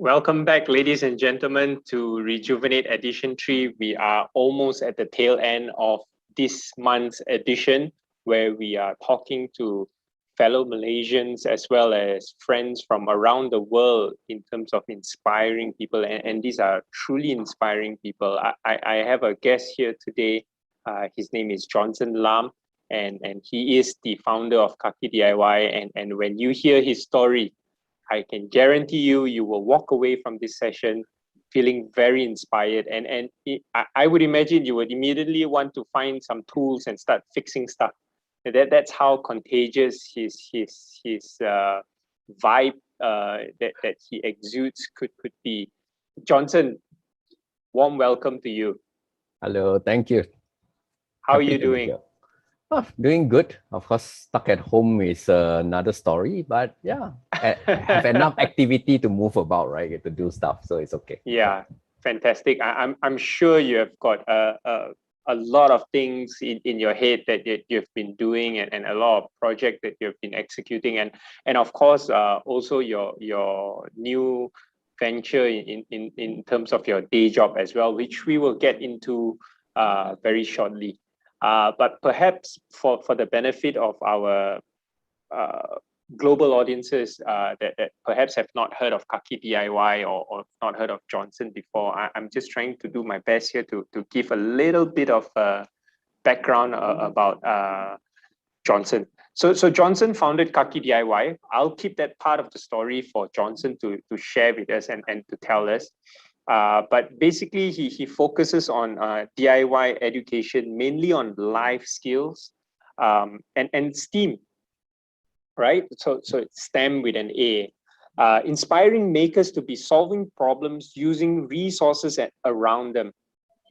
Welcome back, ladies and gentlemen, to Rejuvenate Edition 3. We are almost at the tail end of this month's edition, where we are talking to fellow Malaysians as well as friends from around the world in terms of inspiring people. And these are truly inspiring people. I have a guest here today. His name is Johnson Lam, and he is the founder of Kaki DIY. And when you hear his story, I can guarantee you will walk away from this session feeling very inspired. I would imagine you would immediately want to find some tools and start fixing stuff. That's how contagious his vibe that he exudes could be. Johnson, warm welcome to you. Hello, thank you. How are you doing? Oh, doing good. Of course, stuck at home is another story, but yeah, have enough activity to move about, right? Get to do stuff, so it's okay. Yeah, fantastic. I'm sure you have got a lot of things in your head that you've been doing and a lot of projects that you've been executing, and of course also your new venture in terms of your day job as well, which we will get into very shortly. But perhaps for the benefit of our global audiences that perhaps have not heard of Kaki DIY or not heard of Johnson before, I'm just trying to do my best here to give a little bit of background about Johnson. So Johnson founded Kaki DIY. I'll keep that part of the story for Johnson to share with us and to tell us. But basically, he focuses on DIY education, mainly on life skills and STEAM, right? So it's STEM with an A, inspiring makers to be solving problems using resources around them,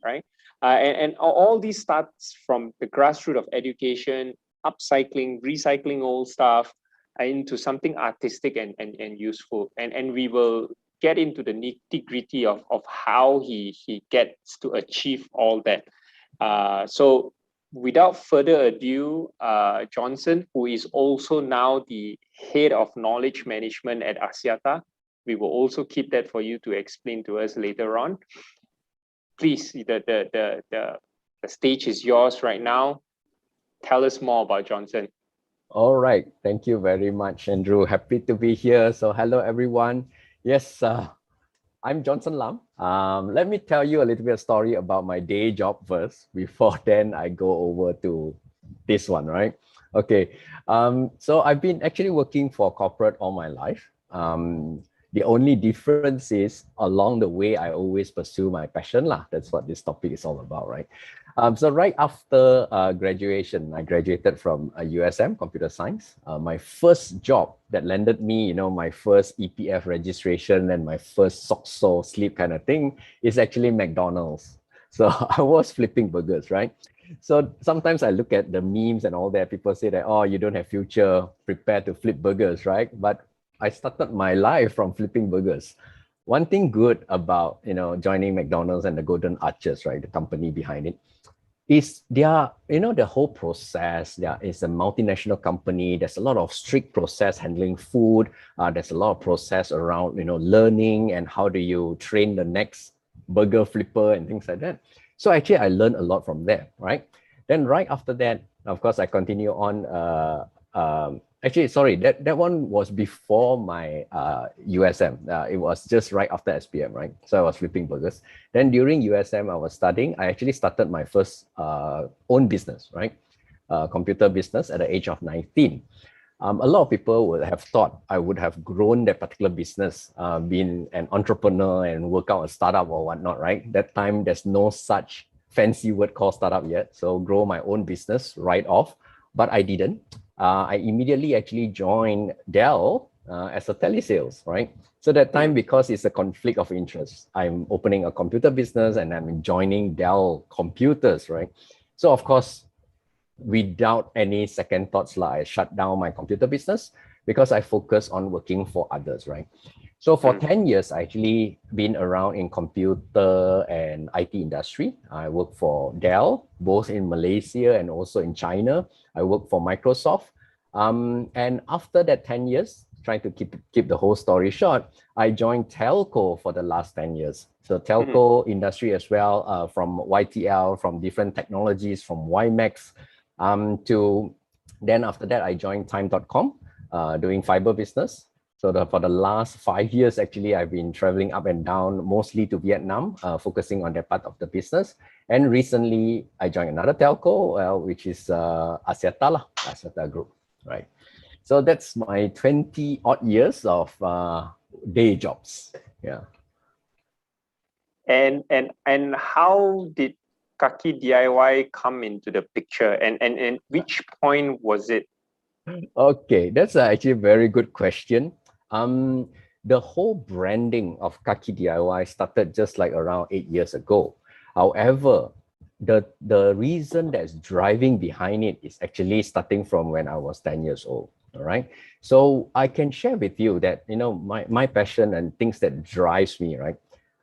right? And all these starts from the grassroots of education, upcycling, recycling old stuff into something artistic and useful. And we will get into the nitty-gritty of how he gets to achieve all that. So without further ado, Johnson, who is also now the head of knowledge management at Axiata, we will also keep that for you to explain to us later on. Please, the stage is yours right now. Tell us more about Johnson. All right, thank you very much, Andrew. Happy to be here. So hello, everyone. Yes, I'm Johnson Lam. Let me tell you a little bit of story about my day job first. Before then, I go over to this one, right? Okay. So I've been actually working for corporate all my life. The only difference is along the way, I always pursue my passion lah. That's what this topic is all about, right? So right after graduation, I graduated from USM, Computer Science. My first job that landed me, my first EPF registration and my first SOCSO sleep kind of thing is actually McDonald's. So I was flipping burgers, right? So sometimes I look at the memes and all that. People say that, oh, you don't have future, prepare to flip burgers, right? But I started my life from flipping burgers. One thing good about, joining McDonald's and the Golden Arches, right, the company behind it, is the whole process. There is a multinational company. There's a lot of strict process handling food. There's a lot of process around, learning and how do you train the next burger flipper and things like that. So actually, I learned a lot from there, right? Then right after that, of course, I continue on. Actually, sorry, that one was before my USM. It was just right after SPM, right? So I was flipping burgers. Then during USM, I was studying. I actually started my first own business, right? Computer business at the age of 19. A lot of people would have thought I would have grown that particular business, being an entrepreneur and work out a startup or whatnot, right? That time, there's no such fancy word called startup yet. So grow my own business right off, but I didn't. I immediately actually joined Dell as a telesales, right? So that time, because it's a conflict of interest, I'm opening a computer business and I'm joining Dell Computers, right? So of course, without any second thoughts, I shut down my computer business because I focus on working for others, right? So for 10 years, I actually been around in computer and IT industry. I work for Dell, both in Malaysia and also in China. I work for Microsoft. And after that 10 years, trying to keep the whole story short, I joined telco for the last 10 years. So telco industry as well, from YTL, from different technologies, from WiMAX, to then after that, I joined time.com, doing fiber business. So for the last 5 years, actually, I've been traveling up and down, mostly to Vietnam, focusing on that part of the business. And recently, I joined another telco, which is Axiata Group, right? So that's my 20 odd years of day jobs. Yeah. And how did Kaki DIY come into the picture, and which point was it? Okay, that's actually a very good question. The whole branding of Kaki DIY started just like around 8 years ago. However, the reason that's driving behind it is actually starting from when I was 10 years old. All right. So I can share with you that, you know, my passion and things that drives me, right?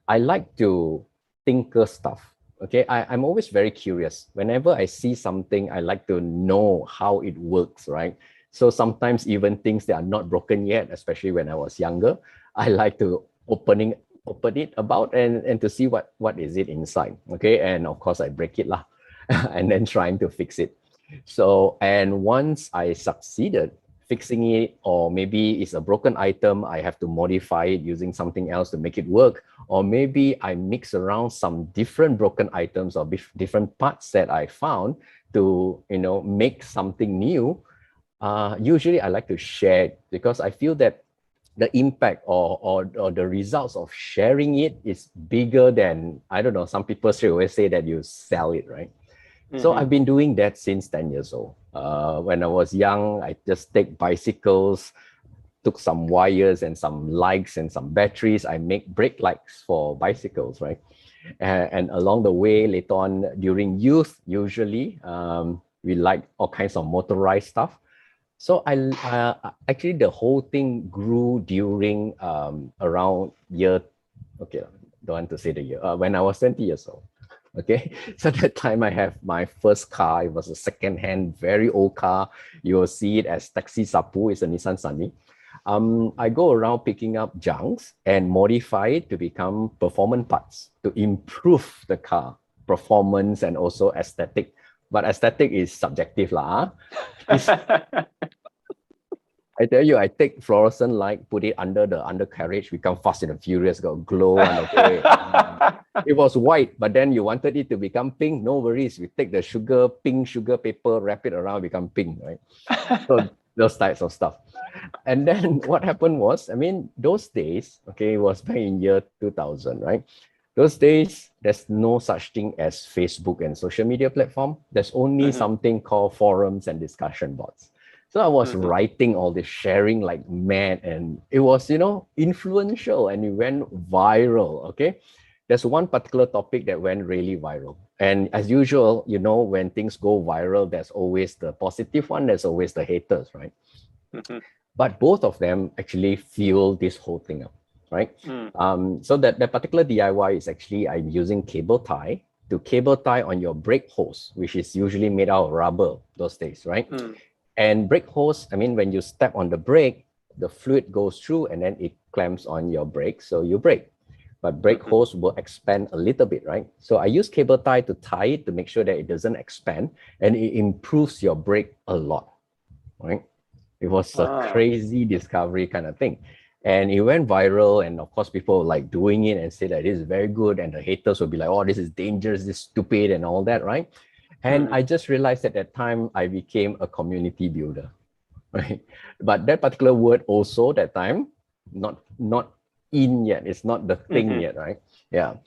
I like to tinker stuff. Okay. I'm always very curious. Whenever I see something, I like to know how it works, right? So sometimes even things that are not broken yet, especially when I was younger, I like to open it about and to see what is it inside. Okay. And of course I break it lah, and then trying to fix it. So, and once I succeeded fixing it, or maybe it's a broken item, I have to modify it using something else to make it work, or maybe I mix around some different broken items or different parts that I found to, you know, make something new. Usually I like to share it because I feel that the impact or the results of sharing it is bigger than, I don't know, some people straight away say that you sell it, right? So I've been doing that since 10 years old. When I was young, I just take bicycles, took some wires and some lights and some batteries. I make brake lights for bicycles, right? And along the way, later on during youth, usually we like all kinds of motorized stuff. So actually the whole thing grew during around year, okay, don't want to say the year, when I was 20 years old. Okay, so that time I have my first car. It was a second-hand, very old car. You will see it as Taxi Sapu. It's a Nissan Sunny. I go around picking up junks and modify it to become performance parts to improve the car performance and also aesthetic. But aesthetic is subjective lah. I tell you, I take fluorescent light, put it under the undercarriage, become Fast and Furious, got glow on the way. It was white, but then you wanted it to become pink. No worries. We take the pink sugar paper, wrap it around, become pink, right? So those types of stuff. And then what happened was, I mean, those days, okay, it was back in year 2000, right? Those days, there's no such thing as Facebook and social media platform. There's only something called forums and discussion boards. So I was writing all this, sharing like mad, and it was, you know, influential and it went viral, okay? There's one particular topic that went really viral. And as usual, you know, when things go viral, there's always the positive one, there's always the haters, right? But both of them actually fuel this whole thing up, right? So that particular DIY is actually, I'm using cable tie to cable tie on your brake hose, which is usually made out of rubber those days, right? And brake hose, I mean, when you step on the brake, the fluid goes through and then it clamps on your brake, so you brake. But brake hose will expand a little bit, right? So I use cable tie to tie it to make sure that it doesn't expand, and it improves your brake a lot, right? It was a crazy discovery kind of thing. And it went viral, and of course, people like doing it and say that this is very good, and the haters will be like, oh, this is dangerous, this is stupid, and all that, right? And I just realized at that time, I became a community builder, right? But that particular word also, that time, not in yet, it's not the thing yet, right? Yeah.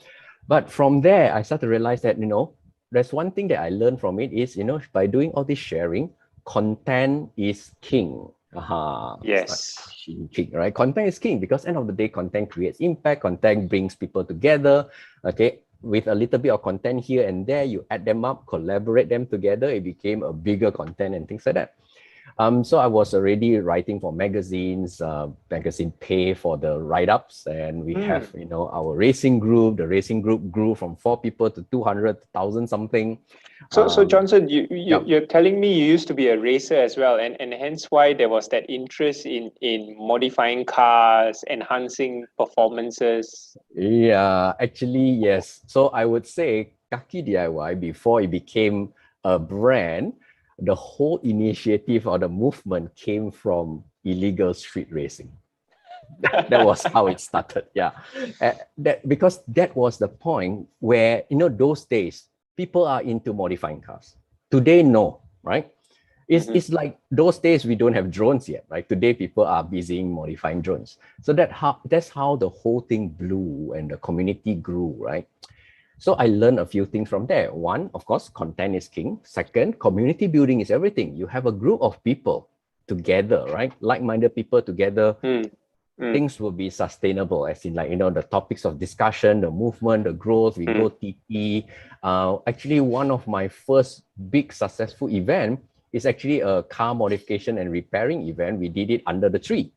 But from there, I started to realize that, you know, there's one thing that I learned from it is, you know, by doing all this sharing, content is king. Yes. King, right? Content is king because end of the day, content creates impact, content brings people together, okay? With a little bit of content here and there, you add them up, collaborate them together, it became a bigger content and things like that. So I was already writing for magazines, magazine pay for the write-ups, and we have, our racing group. The racing group grew from 4 people to 200, 1,000 something. So Johnson, Yeah. you're telling me you used to be a racer as well, and hence why there was that interest in modifying cars, enhancing performances. Yeah, actually, yes. So I would say Kaki DIY, before it became a brand, the whole initiative or the movement came from illegal street racing. That was how it started. Yeah. Because that was the point where, those days, people are into modifying cars. Today, no, right? It's like those days we don't have drones yet, right? Today people are busy modifying drones. So that's how the whole thing blew and the community grew, right? So I learned a few things from there. One, of course, content is king. Second, community building is everything. You have a group of people together, right? Like-minded people together. Things will be sustainable, as in the topics of discussion, the movement, the growth, we go TT. Actually, one of my first big successful event is actually a car modification and repairing event. We did it under the tree,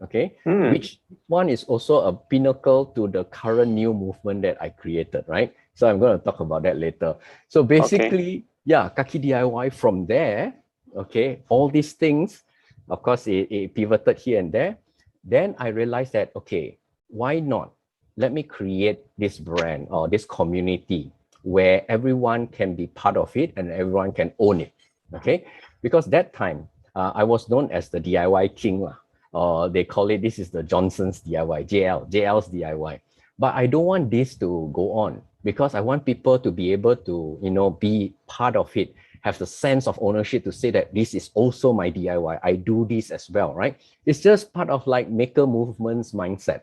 okay? Which one is also a pinnacle to the current new movement that I created, right? So I'm going to talk about that later. So basically, yeah, Kaki DIY from there, okay, all these things, of course, it pivoted here and there. Then I realized that, okay, why not? Let me create this brand or this community where everyone can be part of it and everyone can own it, okay? Because that time, I was known as the DIY king. They call it, this is the Johnson's DIY, JL's DIY. But I don't want this to go on because I want people to be able to, be part of it, have the sense of ownership to say that this is also my DIY. I do this as well, right? It's just part of like maker movement's mindset.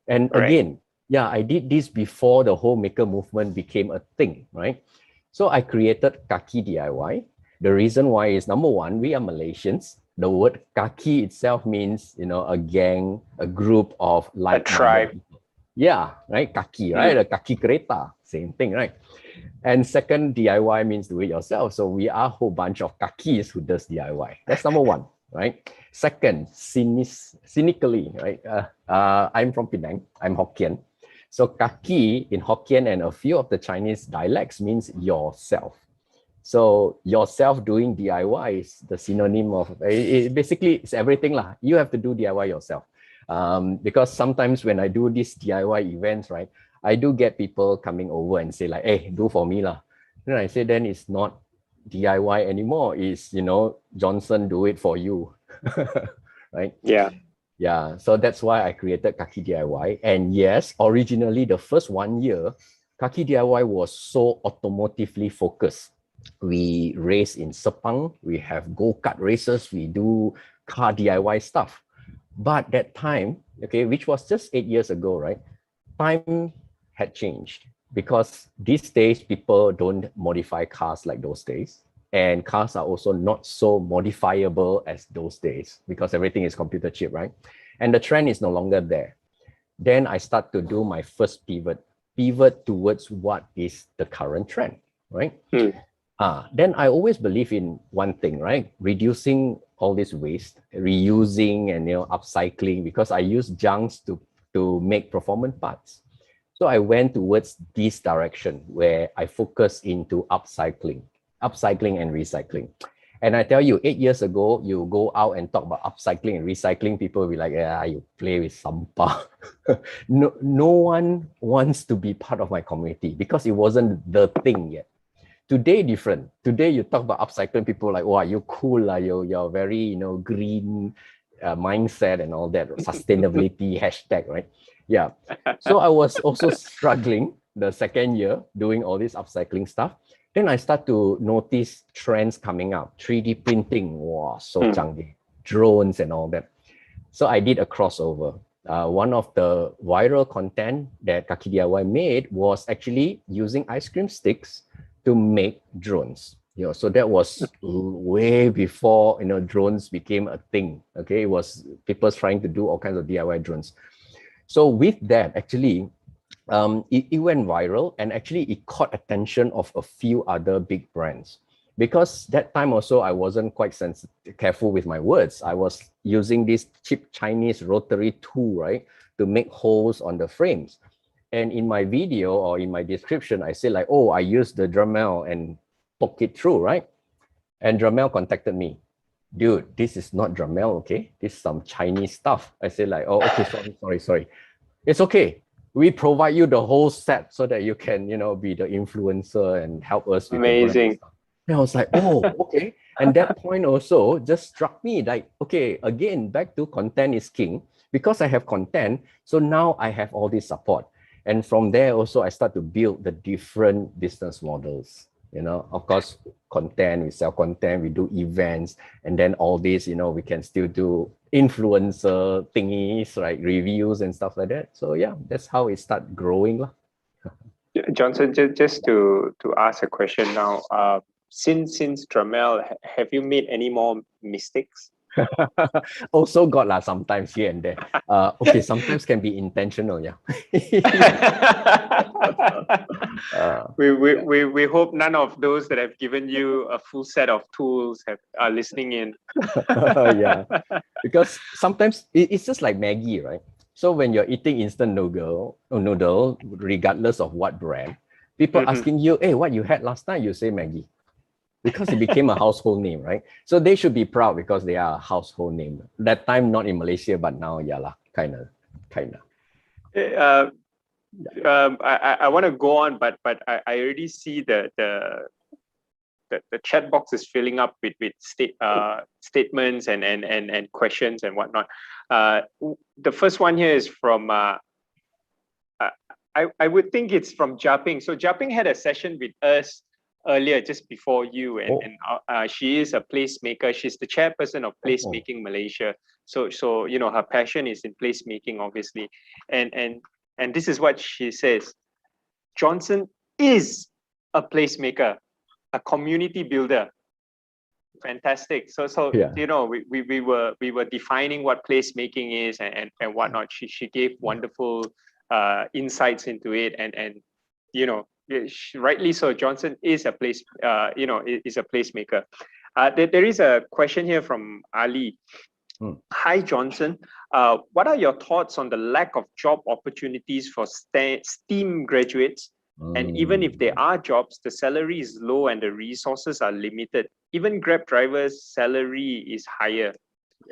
And again, yeah, I did this before the whole maker movement became a thing, right? So I created Kaki DIY. The reason why is, number one, we are Malaysians. The word Kaki itself means, a gang, a group of like-minded people. Yeah, right? Kaki, right? A kaki kereta, same thing, right? And second, DIY means do it yourself. So we are a whole bunch of kakis who does DIY. That's number one, right? Second, cynically, right? I'm from Penang. I'm Hokkien. So kaki in Hokkien and a few of the Chinese dialects means yourself. So yourself doing DIY is the synonym of, basically it's everything lah. You have to do DIY yourself. Because sometimes when I do these DIY events, right, I do get people coming over and say like, hey, do for me lah. Then I say, then it's not DIY anymore. It's, Johnson, do it for you. Right? Yeah. Yeah. So that's why I created Kaki DIY. And yes, originally the first 1 year, Kaki DIY was so automotively focused. We race in Sepang, we have go-kart races, we do car DIY stuff. But that time, okay, which was just 8 years ago, right? Time had changed because these days people don't modify cars like those days. And cars are also not so modifiable as those days because everything is computer chip, right? And the trend is no longer there. Then I start to do my first pivot towards what is the current trend, right? Then I always believe in one thing, right? Reducing all this waste, reusing and upcycling, because I use junks to make performance parts. So I went towards this direction where I focus into upcycling and recycling. And I tell you, 8 years ago, you go out and talk about upcycling and recycling, people will be like, yeah, you play with sampah. No one wants to be part of my community because it wasn't the thing yet. Today, different. Today, you talk about upcycling, people are like, wow, you're cool, you're very, green mindset and all that, sustainability hashtag, right? Yeah. So I was also struggling the second year doing all this upcycling stuff. Then I start to notice trends coming up. 3D printing, wow, so canggih. Drones and all that. So I did a crossover. One of the viral content that Kaki DIY made was actually using ice cream sticks to make drones. So that was way before drones became a thing. Okay, it was people trying to do all kinds of DIY drones. So with that, actually, it went viral and actually it caught attention of a few other big brands. because that time also I wasn't quite careful with my words. I was using this cheap Chinese rotary tool, right, to make holes on the frames. And in my video or in my description, I say like, oh, I used the Dremel and poke it through, right? And Dremel contacted me. Dude, this is not Dremel, okay? This is some Chinese stuff. I say like, oh, okay, sorry. It's okay. We provide you the whole set so that you can, be the influencer and help us with the brand Amazing. stuff. And I was like, oh, okay. And that point also just struck me like, okay, again, back to content is king. Because I have content, so now I have all this support. And from there also, I start to build the different business models. Of course, content, we sell content, we do events, and then all this, we can still do influencer thingies, right? Reviews and stuff like that. So yeah, that's how it start growing. Johnson, just to ask a question now, since Dremel, have you made any more mistakes? Also got sometimes here and there. Okay, sometimes can be intentional, yeah. We hope none of those that have given you a full set of tools are listening in. Yeah, because sometimes it's just like Maggie, right? So when you're eating instant noodle, regardless of what brand, people asking you, hey, what you had last night? You say Maggie. Because it became a household name, right? So they should be proud because they are a household name. That time not in Malaysia, but now, yeah, kind of. I want to go on, but I already see the chat box is filling up with statements and questions and whatnot. The first one here is from I would think it's from Japing. So Japing had a session with us earlier, just before you, and she is a placemaker. She's the chairperson of Placemaking Malaysia. So her passion is in placemaking, obviously, and this is what she says: Johnson is a placemaker, a community builder. Fantastic. So yeah. we were defining what placemaking is and whatnot. She gave wonderful insights into it, and rightly so, Johnson is a is a placemaker. There is a question here from Ali. Hi, Johnson. What are your thoughts on the lack of job opportunities for STEAM graduates? And even if there are jobs, the salary is low and the resources are limited. Even Grab drivers' salary is higher.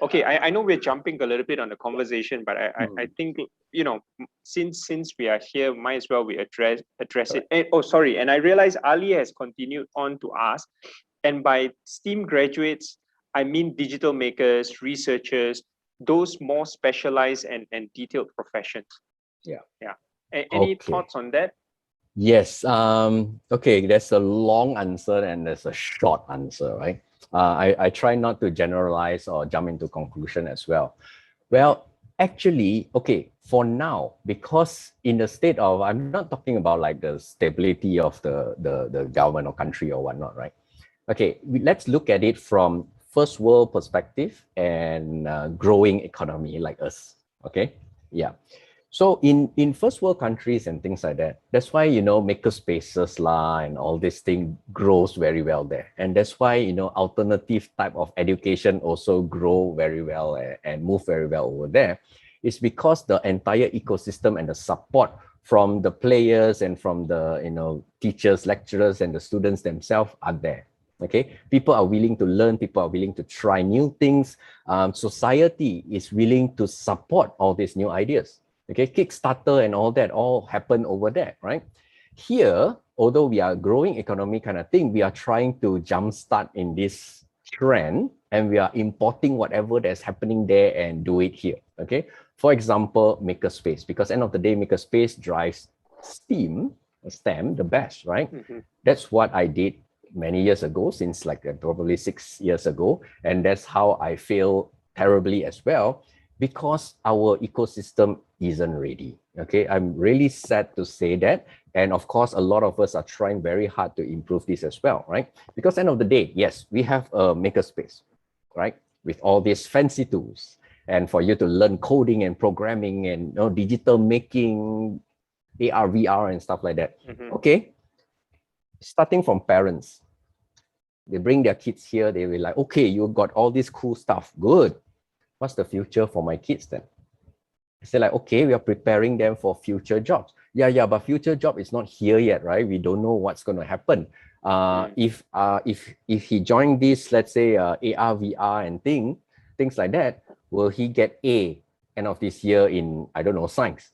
Okay, I know we're jumping a little bit on the conversation, but I think, since we are here, might as well we address it. And I realize Ali has continued on to ask, and by STEAM graduates, I mean digital makers, researchers, those more specialized and detailed professions. Yeah. Any thoughts on that? Yes. Okay, there's a long answer and there's a short answer, right? I try not to generalize or jump into conclusion as well. Well, actually, okay, for now, because in the state of, I'm not talking about like the stability of the government or country or whatnot, right? Okay, let's look at it from first world perspective and growing economy like us, okay? Yeah. So in first world countries and things like that, that's why, maker spaces and all this thing grows very well there. And that's why, alternative type of education also grow very well and move very well over there. It's because the entire ecosystem and the support from the players and from the, teachers, lecturers, and the students themselves are there. Okay, people are willing to learn, people are willing to try new things. Society is willing to support all these new ideas. Okay, Kickstarter and all that all happen over there, right? Here, although we are a growing economy kind of thing, we are trying to jumpstart in this trend and we are importing whatever that's happening there and do it here, okay? For example, makerspace, because end of the day, makerspace drives STEM, the best, right? That's what I did many years ago, since like probably 6 years ago. And that's how I feel terribly as well, because our ecosystem isn't ready. Okay, I'm really sad to say that. And of course, a lot of us are trying very hard to improve this as well, right? Because end of the day, yes, we have a makerspace, right? With all these fancy tools. And for you to learn coding and programming and digital making, AR, VR and stuff like that. Okay, starting from parents. They bring their kids here. They will like, okay, you got all this cool stuff. Good. What's the future for my kids then? I say like, okay, we are preparing them for future jobs. Yeah, but future job is not here yet, right? We don't know what's going to happen. If he joined this, let's say AR, VR and things like that, will he get A end of this year in, I don't know, science?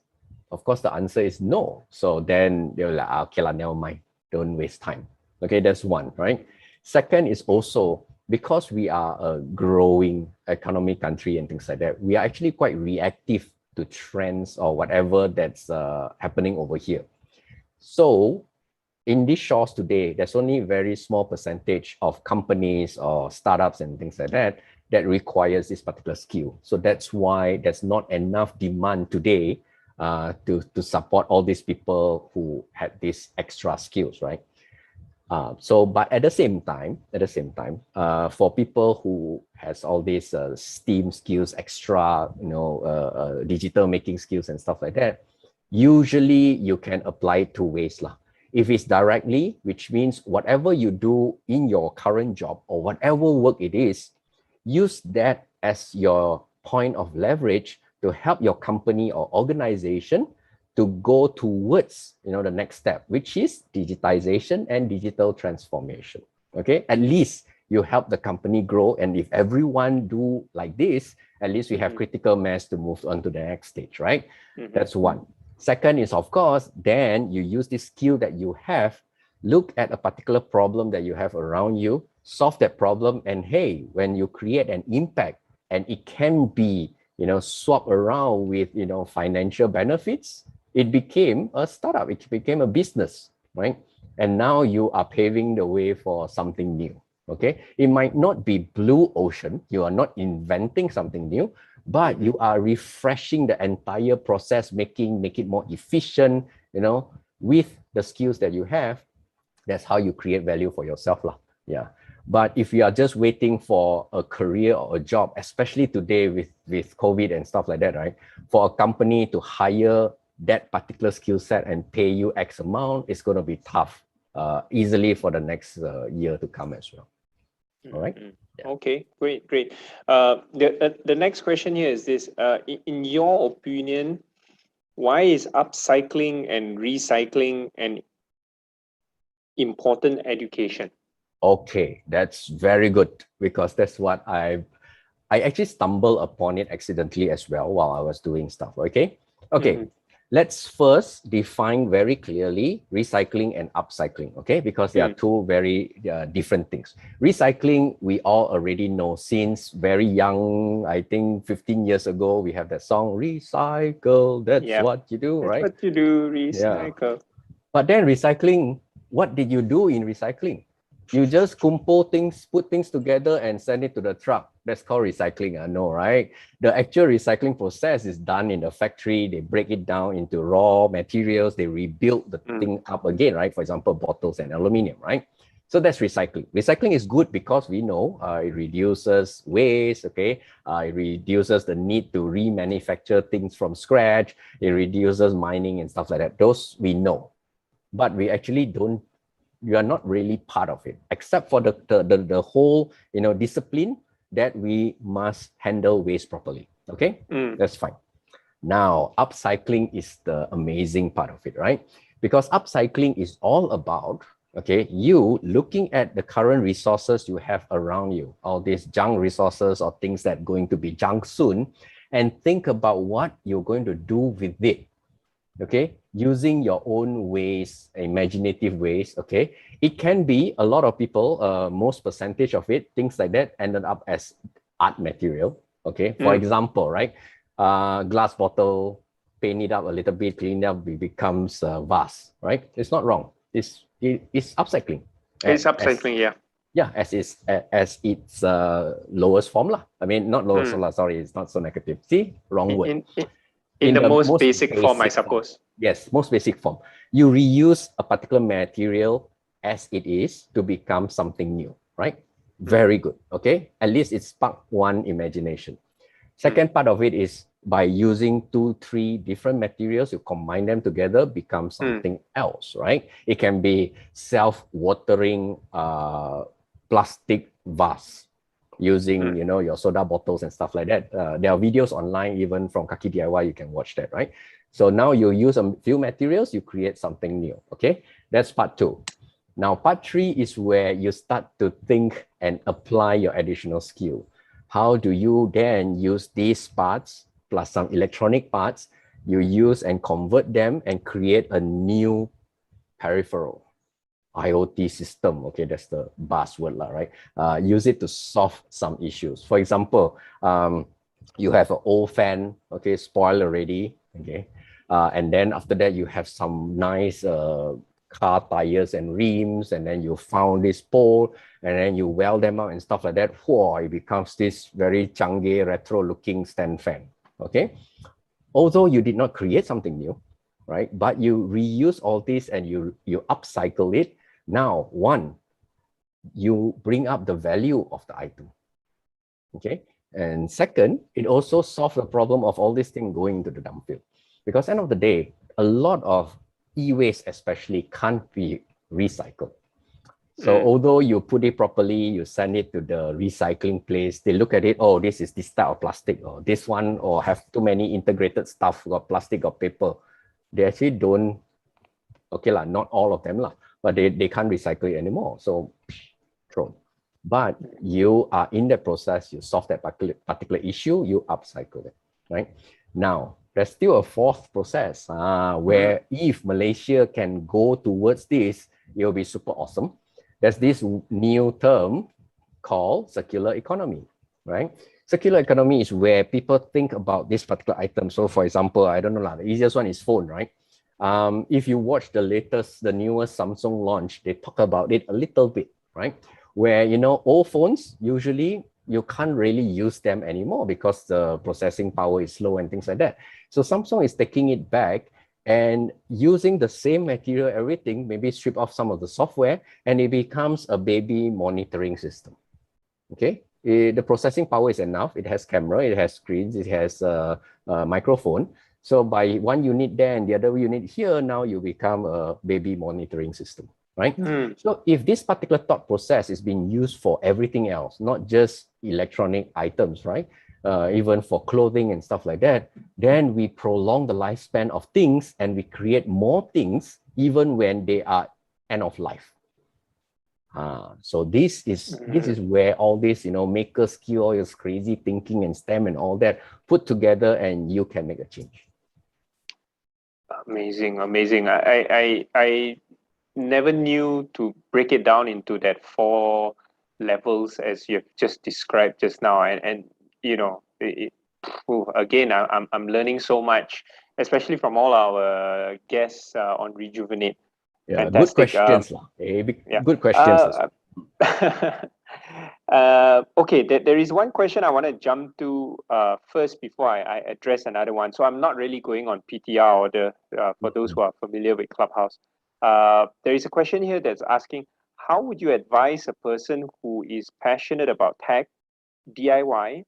Of course, the answer is no. So then they're like, okay, never mind. Don't waste time. Okay, that's one, right? Second is also because we are a growing economic country and things like that, we are actually quite reactive to trends or whatever that's happening over here. So in these shores today, there's only a very small percentage of companies or startups and things like that that requires this particular skill. So that's why there's not enough demand today to support all these people who had these extra skills, right? But at the same time, for people who has all these STEAM skills, extra, digital making skills and stuff like that, usually you can apply it two ways lah. If it's directly, which means whatever you do in your current job or whatever work it is, use that as your point of leverage to help your company or organization to go towards the next step, which is digitization and digital transformation. Okay, at least you help the company grow, and if everyone do like this, at least we have critical mass to move on to the next stage, right? That's one. Second is, of course, then you use this skill that you have, look at a particular problem that you have around you, solve that problem, and hey, when you create an impact and it can be swap around with financial benefits, it became a startup, it became a business, right? And now you are paving the way for something new. Okay, it might not be blue ocean, you are not inventing something new, but you are refreshing the entire process, make it more efficient, with the skills that you have. That's how you create value for yourself lah. Yeah. But if you are just waiting for a career or a job, especially today with COVID and stuff like that, right? For a company to hire that particular skill set and pay you X amount, it's going to be tough easily for the next year to come as well. All right. Yeah. Okay, great. The next question here is this: in your opinion, why is upcycling and recycling an important education? Okay, that's very good, because that's what I actually stumbled upon it accidentally as well while I was doing stuff. Okay. Let's first define very clearly recycling and upcycling, okay? Because they are two very different things. Recycling, we all already know since very young. I think 15 years ago, we have that song, recycle, that's what you do, right? That's what you do, recycle. Yeah. But then recycling, what did you do in recycling? You just put things together and send it to the truck. That's called recycling, I know, right? The actual recycling process is done in the factory. They break it down into raw materials. They rebuild the thing up again, right? For example, bottles and aluminum, right? So that's recycling. Recycling is good because we know it reduces waste, okay? It reduces the need to remanufacture things from scratch. It reduces mining and stuff like that. Those we know. But we actually you are not really part of it, except for the whole discipline that we must handle waste properly. Okay, that's fine. Now, upcycling is the amazing part of it, right? Because upcycling is all about you looking at the current resources you have around you, all these junk resources or things that are going to be junk soon, and think about what you're going to do with it. Okay, using your own ways, imaginative ways. Okay, it can be a lot of people, most percentage of it, things like that ended up as art material. Okay, for example, right, glass bottle, paint it up a little bit, clean it up, it becomes a vase, right? It's not wrong. It's upcycling. It's upcycling, yeah, as its lowest form lah. I mean, not lowest form, sorry, it's not so negative. See, wrong word. In the most basic form, I suppose. Form. Yes, most basic form. You reuse a particular material as it is to become something new, right? Very good, okay? At least it sparked one imagination. Second part of it is by using 2-3 different materials, you combine them together, become something else, right? It can be self-watering plastic vase using, you know, your soda bottles and stuff like that. There are videos online, even from Kaki DIY, you can watch that, right? So now you use a few materials, you create something new, okay? That's part 2. Now, part 3 is where you start to think and apply your additional skill. How do you then use these parts plus some electronic parts, you use and convert them and create a new peripheral, IoT system, okay, that's the buzzword, right? Use it to solve some issues. For example, you have an old fan, okay, spoiled already, okay? And then after that, you have some nice car tires and rims, and then you found this pole, and then you weld them out and stuff like that. Whoa, it becomes this very Changi retro-looking stand fan, okay? Although you did not create something new, right? But you reuse all this and you upcycle it. Now, one, you bring up the value of the item, okay? And second, it also solves the problem of all this thing going to the dump field. Because end of the day, a lot of e-waste especially can't be recycled. So although you put it properly, you send it to the recycling place, they look at it, oh, this is this type of plastic, or this one, or have too many integrated stuff, got plastic or paper. They actually don't, okay lah, not all of them lah, but they can't recycle it anymore. So thrown. But you are in the process, you solve that particular issue, you upcycle it, right? Now, there's still a fourth process where if Malaysia can go towards this, it will be super awesome. There's this new term called circular economy, right? Circular economy is where people think about this particular item. So for example, I don't know, the easiest one is phone, right? If you watch the newest Samsung launch, they talk about it a little bit, right? Where, you know, old phones, usually you can't really use them anymore because the processing power is slow and things like that. So Samsung is taking it back and using the same material, everything, maybe strip off some of the software, and it becomes a baby monitoring system, okay? The processing power is enough. It has camera, it has screens, it has a microphone. So by one unit there and the other unit here, now you become a baby monitoring system, right? So if this particular thought process is being used for everything else, not just electronic items, right? Even for clothing and stuff like that, then we prolong the lifespan of things and we create more things even when they are end of life. So this is where all this, you know, maker skill, all this crazy thinking and STEM and all that put together, and you can make a change. Amazing. I never knew to break it down into that 4 levels as you've just described just now, and you know, again, I'm learning so much, especially from all our guests on Rejuvenate. Yeah, fantastic. Good questions, good questions. Okay, there is one question I want to jump to first before I address another one. So I'm not really going on PTR order for those who are familiar with Clubhouse. There is a question here that's asking, how would you advise a person who is passionate about tech, DIY,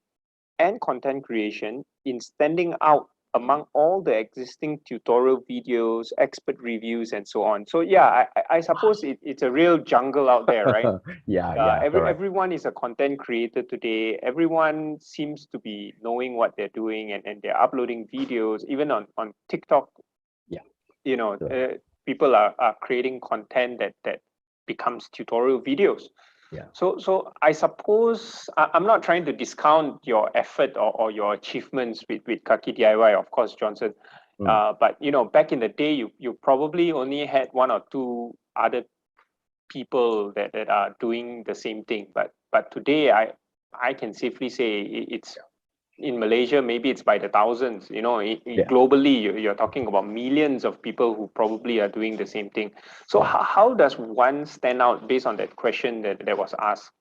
and content creation in standing out among all the existing tutorial videos, expert reviews, and so on? So yeah, I suppose it's a real jungle out there, right? Everyone is a content creator today. Everyone seems to be knowing what they're doing, and they're uploading videos, even on TikTok. Yeah, you know, people are creating content that becomes tutorial videos. Yeah. So I suppose I'm not trying to discount your effort or your achievements with Kaki DIY, of course, Johnson. But you know, back in the day, you probably only had 1 or 2 other people that are doing the same thing. But today, I can safely say it's in Malaysia, maybe it's by the thousands. You know, globally, you're talking about millions of people who probably are doing the same thing. So how does one stand out based on that question that was asked?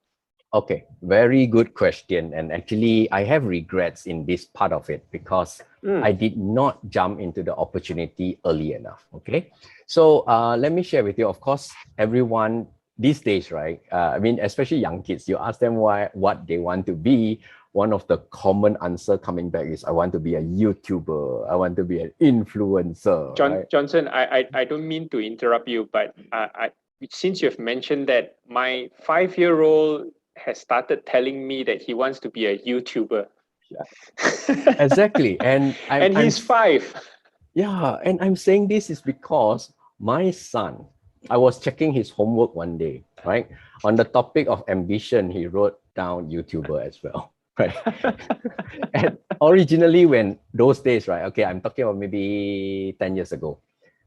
Okay, very good question. And actually, I have regrets in this part of it because I did not jump into the opportunity early enough. Okay, so let me share with you. Of course, everyone these days, right? I mean, especially young kids, you ask them what they want to be. One of the common answer coming back is, I want to be a YouTuber. I want to be an influencer. Johnson, I don't mean to interrupt you, but since you've mentioned that, my 5-year-old has started telling me that he wants to be a YouTuber. Exactly. And and he's 5. yeah, and I'm saying this is because my son, I was checking his homework one day, right? On the topic of ambition, he wrote down YouTuber as well, right? And originally, when those days, right? Okay, I'm talking about maybe 10 years ago.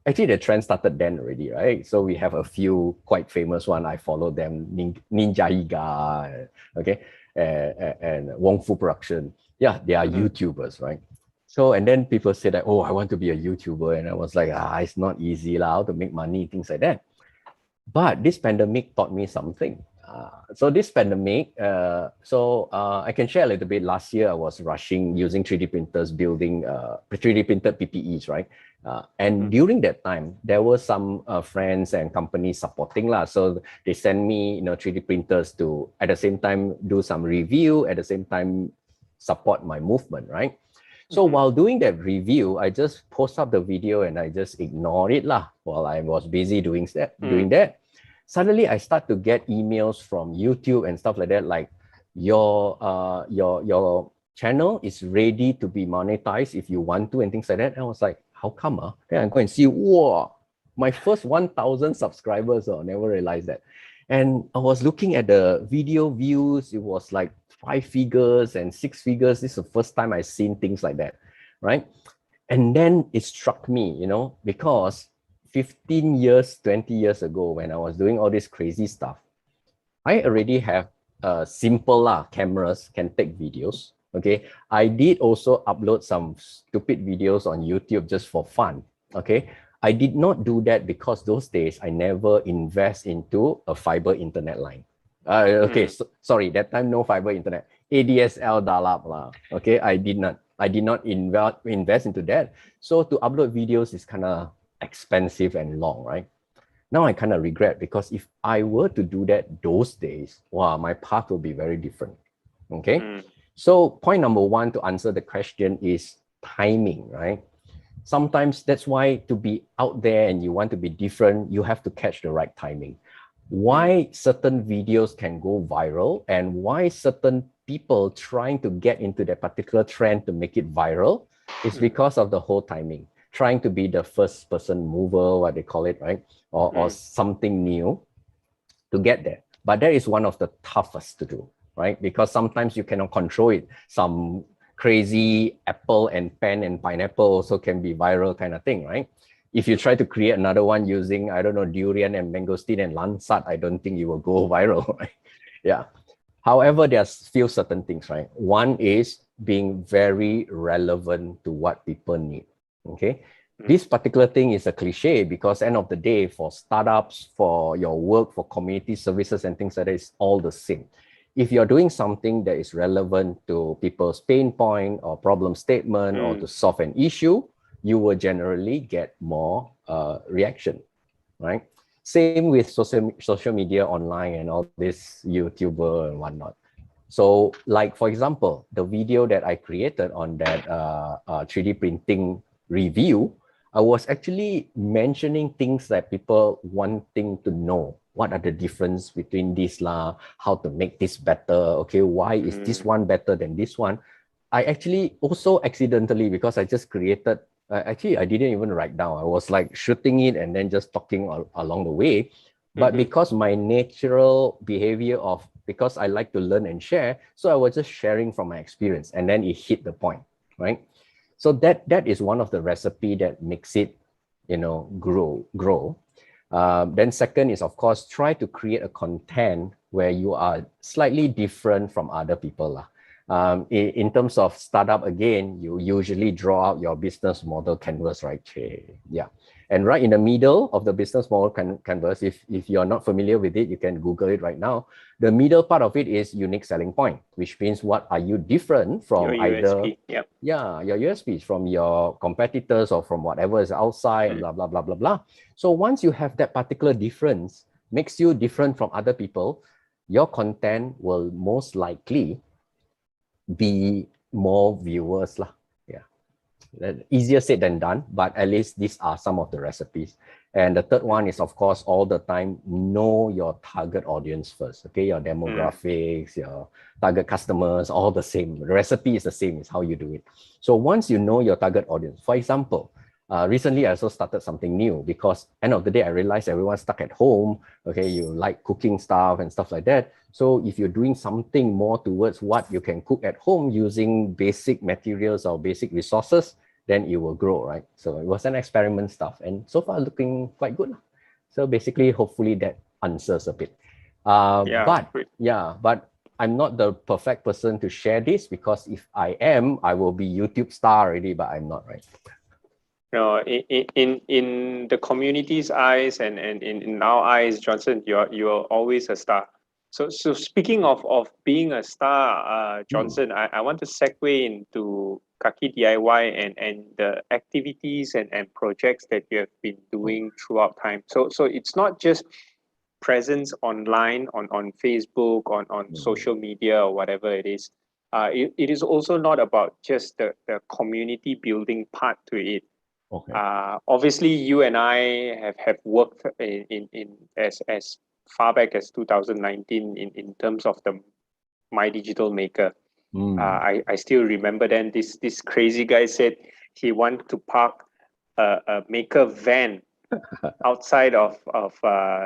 Actually, the trend started then already, right? So we have a few quite famous one. I follow them, Ninja Iga, okay, and Wong Fu Production. Yeah, they are YouTubers, right? So, and then people say that, oh, I want to be a YouTuber. And I was like, it's not easy, how to make money, things like that. But this pandemic taught me something. So this pandemic, I can share a little bit. Last year, I was rushing using 3D printers, building 3D printed PPEs, right? And during that time, there were some friends and companies supporting lah. So they sent me, 3D printers to, at the same time, do some review, at the same time, support my movement, right? So while doing that review, I just post up the video and I just ignore it lah while I was busy doing that. Suddenly I start to get emails from YouTube and stuff like that, like your channel is ready to be monetized if you want to and things like that. And I was like, how come? Then I go and see, wow, my first 1,000 subscribers. Never realized that. And I was looking at the video views. It was like 5 figures and 6 figures. This is the first time I've seen things like that, right? And then it struck me, because 15 years, 20 years ago, when I was doing all this crazy stuff, I already have simple cameras, can take videos, okay? I did also upload some stupid videos on YouTube just for fun, okay? I did not do that because those days I never invest into a fiber internet line. Sorry, that time no fiber internet. ADSL dial-up lah. Okay, I did not invest into that. So to upload videos is kind of expensive and long, right? Now I kind of regret, because if I were to do that those days, wow, my path will be very different. Okay, so point number one to answer the question is timing, right? Sometimes that's why to be out there and you want to be different, you have to catch the right timing. Why certain videos can go viral and why certain people trying to get into that particular trend to make it viral is because of the whole timing. Trying to be the first person mover, what they call it, right? Or something new to get there. But that is one of the toughest to do, right? Because sometimes you cannot control it. Some crazy apple and pen and pineapple also can be viral kind of thing, right? If you try to create another one using, I don't know, durian and mangosteen and lansat, I don't think you will go viral, right? Yeah. However, there's few certain things, right? One is being very relevant to what people need, okay? This particular thing is a cliche because end of the day, for startups, for your work, for community services and things like that, it's all the same. If you're doing something that is relevant to people's pain point or problem statement or to solve an issue, you will generally get more reaction, right? Same with social media online and all this YouTuber and whatnot. So like, for example, the video that I created on that 3D printing review, I was actually mentioning things that people wanting to know. What are the difference between this how to make this better? Okay, why is this one better than this one? I actually also accidentally, because I just created, actually I didn't even write down. I was like shooting it and then just talking along the way. But because my natural behavior because I like to learn and share, so I was just sharing from my experience and then it hit the point, right? So that is one of the recipe that makes it, grow. Then second is, of course, try to create a content where you are slightly different from other people. In terms of startup, again, you usually draw out your business model canvas, right? Yeah. And right in the middle of the business model canvas, if you're not familiar with it, you can Google it right now. The middle part of it is unique selling point, which means what are you different from your either USP, your USPs from your competitors or from whatever is outside and blah, blah, blah, blah, blah. So once you have that particular difference, makes you different from other people, your content will most likely be more viewers. Yeah. Easier said than done, but at least these are some of the recipes. And the third one is, of course, all the time, know your target audience first, okay? Your demographics, your target customers, all the same. The recipe is the same, is how you do it. So once you know your target audience, for example, recently I also started something new because end of the day, I realized everyone's stuck at home, okay? You like cooking stuff and stuff like that. So if you're doing something more towards what you can cook at home using basic materials or basic resources, then it will grow, right? So it was an experiment stuff, and so far looking quite good. So basically, hopefully that answers a bit. But I'm not the perfect person to share this because if I am, I will be YouTube star already, but I'm not, right? No, in the community's eyes and in our eyes, Johnson, you're always a star. So speaking of being a star, Johnson, I want to segue into Kaki DIY and the activities and projects that you have been doing throughout time. So it's not just presence online on Facebook, on social media or whatever it is. It is also not about just the community building part to it. Okay. Obviously, you and I have worked in as far back as 2019 in terms of the My Digital Maker. I still remember then this crazy guy said he wanted to park a maker van outside of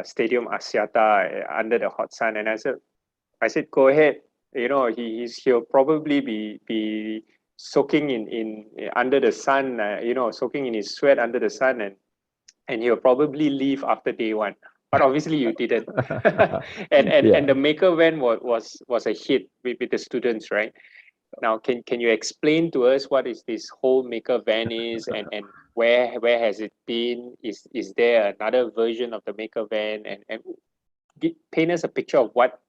Stadium Axiata under the hot sun, and I said go ahead. You know, he'll probably be soaking in under the sun, soaking in his sweat under the sun, and he'll probably leave after day one. But obviously you didn't. and the maker van was a hit with the students, right? Now can you explain to us what is this whole maker van is, and where has it been? Is there another version of the maker van, and paint us a picture of what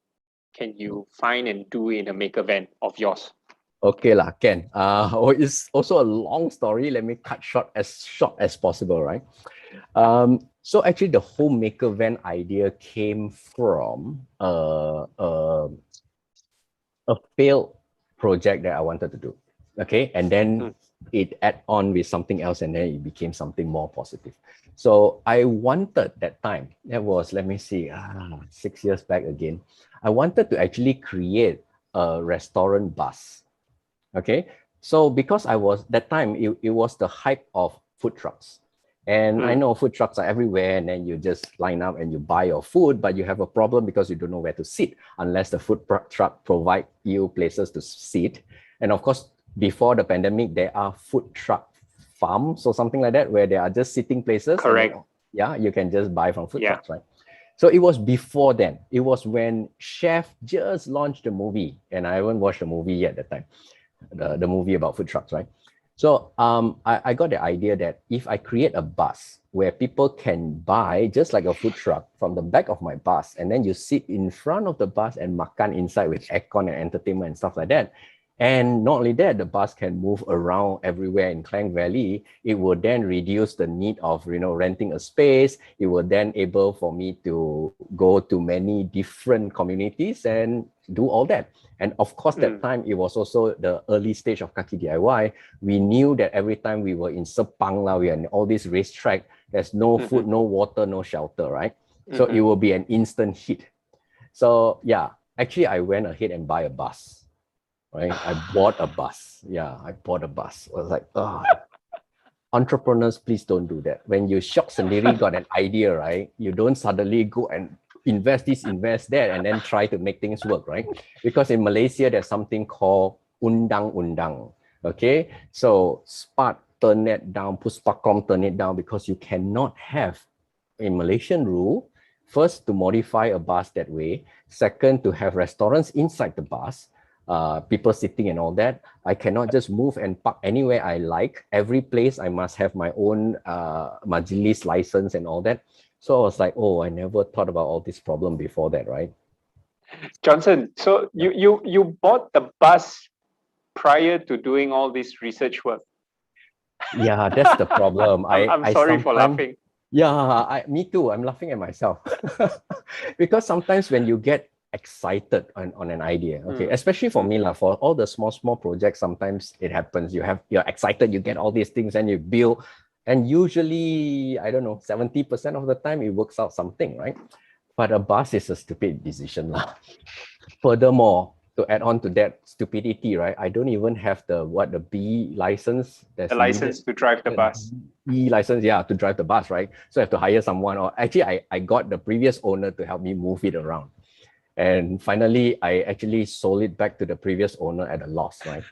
can you find and do in a maker van of yours? Okay lah, Ken. It's also a long story. Let me cut short as possible, right? So actually, the whole maker van idea came from a failed project that I wanted to do. Okay, and then it add on with something else, and then it became something more positive. So I wanted that time. That was, let me see, 6 years back again. I wanted to actually create a restaurant bus. Okay, so because I was that time, it was the hype of food trucks. And I know food trucks are everywhere, and then you just line up and you buy your food, but you have a problem because you don't know where to sit unless the food truck provide you places to sit. And of course, before the pandemic, there are food truck farms or something like that where there are just sitting places. Correct. You can just buy from food trucks, right? So it was before then. It was when Chef just launched the movie, and I haven't watched the movie yet at that time. The movie about food trucks, right? So I got the idea that if I create a bus where people can buy just like a food truck from the back of my bus, and then you sit in front of the bus and makan inside with aircon and entertainment and stuff like that. And not only that, the bus can move around everywhere in Klang Valley. It will then reduce the need of renting a space. It will then able for me to go to many different communities and do all that. And of course, that time it was also the early stage of Kaki DIY. We knew that every time we were in Sepang, we are in all these racetrack. There's no food, no water, no shelter, right? So it will be an instant hit. So yeah, actually I went ahead and buy a bus. Right, I bought a bus. Yeah, I bought a bus. I was like, entrepreneurs, please don't do that. When you shock sendiri got an idea, right? You don't suddenly go and invest this, invest that, and then try to make things work, right? Because in Malaysia, there's something called undang-undang. Okay, so SPAT turn it down, Puspakom turn it down because you cannot have a Malaysian rule. First, to modify a bus that way. Second, to have restaurants inside the bus. People sitting and all that. I cannot just move and park anywhere I like. Every place I must have my own majlis license and all that. So I was like, I never thought about all this problem before that, right? Johnson, so you bought the bus prior to doing all this research work. Yeah, that's the problem. I'm sorry for laughing. Yeah, me too. I'm laughing at myself. Because sometimes when you get excited on an idea. Okay, especially for me, like, for all the small projects, sometimes it happens. You're excited, you get all these things and you build, and usually, I don't know, 70% of the time it works out something, right? But a bus is a stupid decision lah. Furthermore, to add on to that stupidity, right? I don't even have the B license. The license to drive the bus. B license, yeah, to drive the bus, right? So I have to hire someone, or actually I got the previous owner to help me move it around. And finally, I actually sold it back to the previous owner at a loss, right?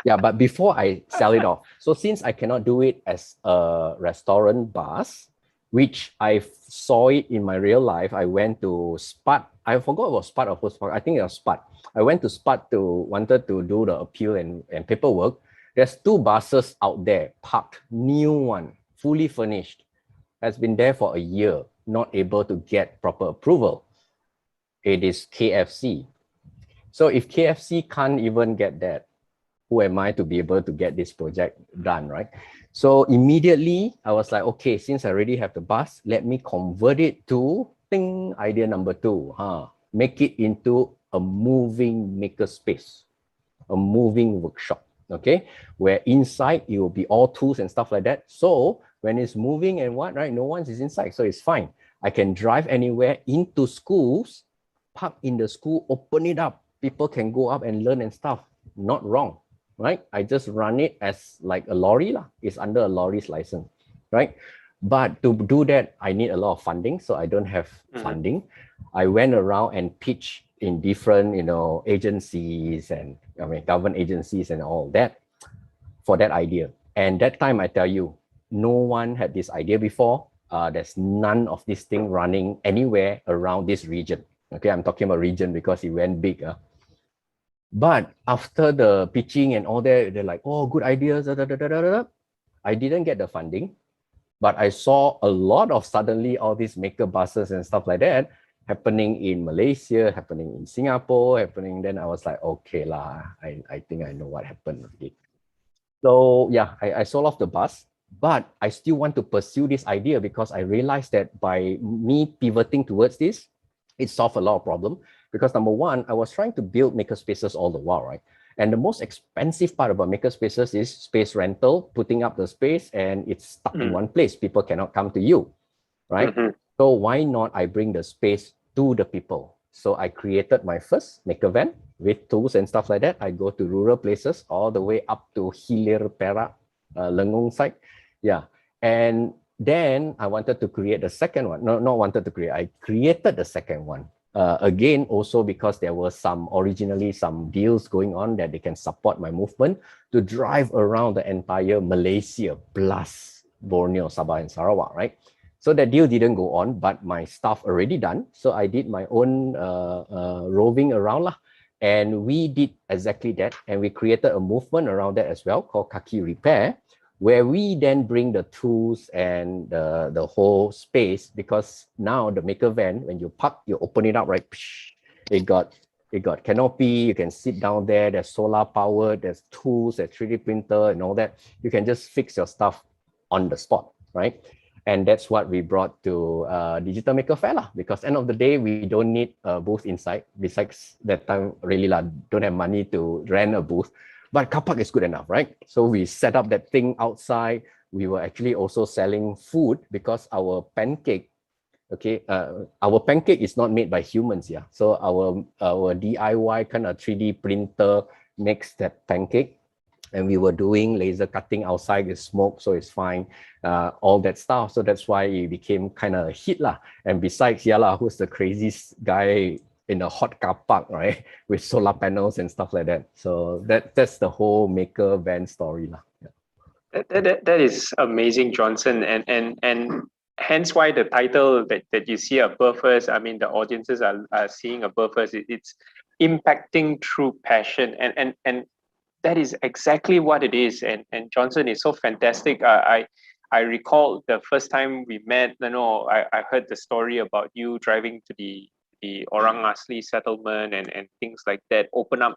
Yeah, but before I sell it off, so since I cannot do it as a restaurant bus, which I saw it in my real life, I went to Spot. I forgot it was Spot or Post. I think it was Spot. I went to Spot wanted to do the appeal and paperwork. There's 2 buses out there parked, new one, fully furnished, has been there for a year, not able to get proper approval. It is KFC. So if KFC can't even get that, who am I to be able to get this project done, right? So immediately I was like, okay, since I already have the bus, let me convert it to idea number 2. Make it into a moving makerspace, a moving workshop, okay? Where inside it will be all tools and stuff like that. So when it's moving and what, right? No one is inside, so it's fine. I can drive anywhere into schools, park in the school, open it up. People can go up and learn and stuff. Not wrong, right? I just run it as like a lorry lah. It's under a lorry's license, right? But to do that, I need a lot of funding, so I don't have funding. I went around and pitched in different, agencies and government agencies and all that for that idea. And that time, I tell you, no one had this idea before. There's none of this thing running anywhere around this region. Okay, I'm talking about region because it went big. But after the pitching and all that, they're like, oh, good ideas. Da, da, da, da, da, da. I didn't get the funding, but I saw a lot of suddenly all these maker buses and stuff like that happening in Malaysia, happening in Singapore, happening. Then I was like, okay lah, I think I know what happened. Okay. So yeah, I sold off the bus, but I still want to pursue this idea because I realized that by me pivoting towards this, it solved a lot of problems. Because number one, I was trying to build makerspaces all the while, right? And the most expensive part about makerspaces is space rental, putting up the space, and it's stuck in one place. People cannot come to you, right? So why not I bring the space to the people? So I created my first maker van with tools and stuff like that. I go to rural places all the way up to Hilir, Perak, Lengung side. Yeah. And then I wanted to create the second one. No, not wanted to create. I created the second one. Again, also because there were originally some deals going on that they can support my movement to drive around the entire Malaysia plus Borneo, Sabah and Sarawak, right? So that deal didn't go on, but my stuff already done. So I did my own roving around lah. And we did exactly that. And we created a movement around that as well called Kaki Repair, where we then bring the tools and the whole space, because now the maker van, when you park, you open it up, right? It got canopy, you can sit down there, there's solar power, there's tools, there's 3D printer and all that. You can just fix your stuff on the spot, right? And that's what we brought to Digital Maker Fair lah, because end of the day, we don't need a booth inside. Besides that time, really don't have money to rent a booth. But car park is good enough, right? So we set up that thing outside. We were actually also selling food because our pancake, our pancake is not made by humans, yeah. So our DIY kind of 3D printer makes that pancake. And we were doing laser cutting outside with smoke, so it's fine, all that stuff. So that's why it became kind of a hit lah. And besides, who's the craziest guy in a hot car park, right? With solar panels and stuff like that. So that's the whole maker van story lah. Yeah. That is amazing, Johnson, and hence why the title that you see above us, I mean, the audiences are seeing above us. It's impacting through passion, and that is exactly what it is. And Johnson is so fantastic. I recall the first time we met. I heard the story about you driving to the Orang Asli settlement and things like that. Open up